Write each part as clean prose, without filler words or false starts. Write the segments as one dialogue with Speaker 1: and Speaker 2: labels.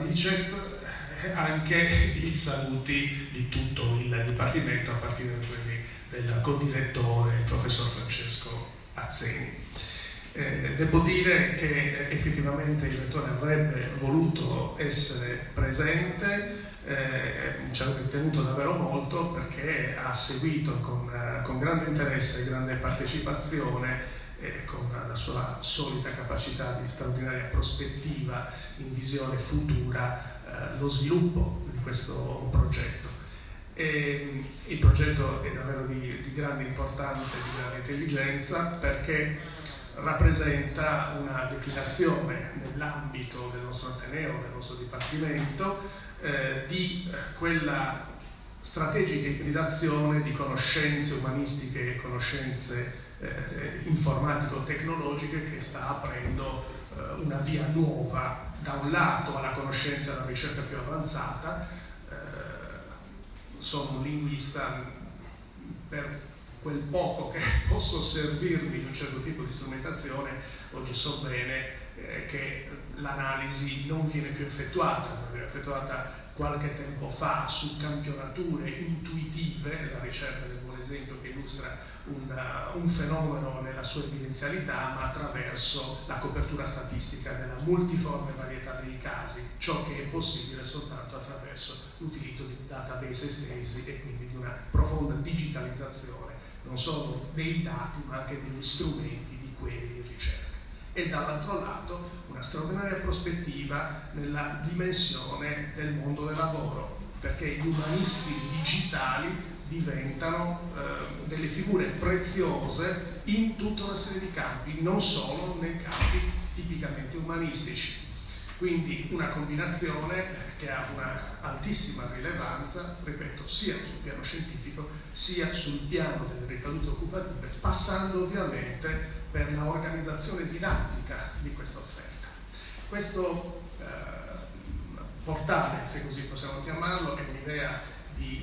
Speaker 1: Licet, anche i saluti di tutto il Dipartimento, a partire da quelli del co-direttore, il professor Francesco Azzeni. Devo dire che effettivamente il rettore avrebbe voluto essere presente, ci avrebbe tenuto davvero molto, perché ha seguito con grande interesse e grande partecipazione, con la sua solita capacità di straordinaria prospettiva in visione futura, lo sviluppo di questo progetto. Il progetto è davvero di grande importanza e di grande intelligenza, perché rappresenta una declinazione nell'ambito del nostro Ateneo, del nostro Dipartimento, di quella strategica ibridazione di conoscenze umanistiche e conoscenze informatico-tecnologiche che sta aprendo una via nuova, da un lato alla conoscenza e alla ricerca più avanzata. Sono un linguista, per quel poco che posso servirmi di un certo tipo di strumentazione, oggi so bene che l'analisi non viene più effettuata, viene effettuata qualche tempo fa su campionature intuitive, la ricerca del buon esempio che illustra un fenomeno nella sua evidenzialità, ma attraverso la copertura statistica della multiforme varietà dei casi, ciò che è possibile soltanto attraverso l'utilizzo di database estesi e quindi di una profonda digitalizzazione non solo dei dati ma anche degli strumenti di query e ricerca. E dall'altro lato una straordinaria prospettiva nella dimensione del mondo del lavoro, perché gli umanisti digitali diventano delle figure preziose in tutta una serie di campi, non solo nei campi tipicamente umanistici. Quindi una combinazione che ha una altissima rilevanza, ripeto, sia sul piano scientifico sia sul piano delle ricadute occupative, passando ovviamente per l'organizzazione didattica di questa offerta. Questo portale, se così possiamo chiamarlo, è un'idea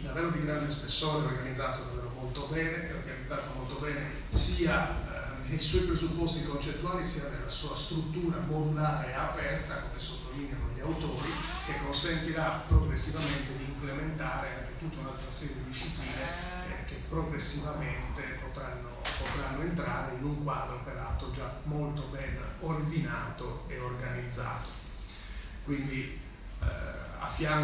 Speaker 1: davvero di grande spessore, organizzato davvero molto bene, sia nei suoi presupposti concettuali sia nella sua struttura modulare e aperta, come sottolineano gli autori, che consentirà progressivamente di implementare anche tutta un'altra serie di discipline che progressivamente potranno entrare in un quadro peraltro già molto ben ordinato e organizzato. Quindi a fianco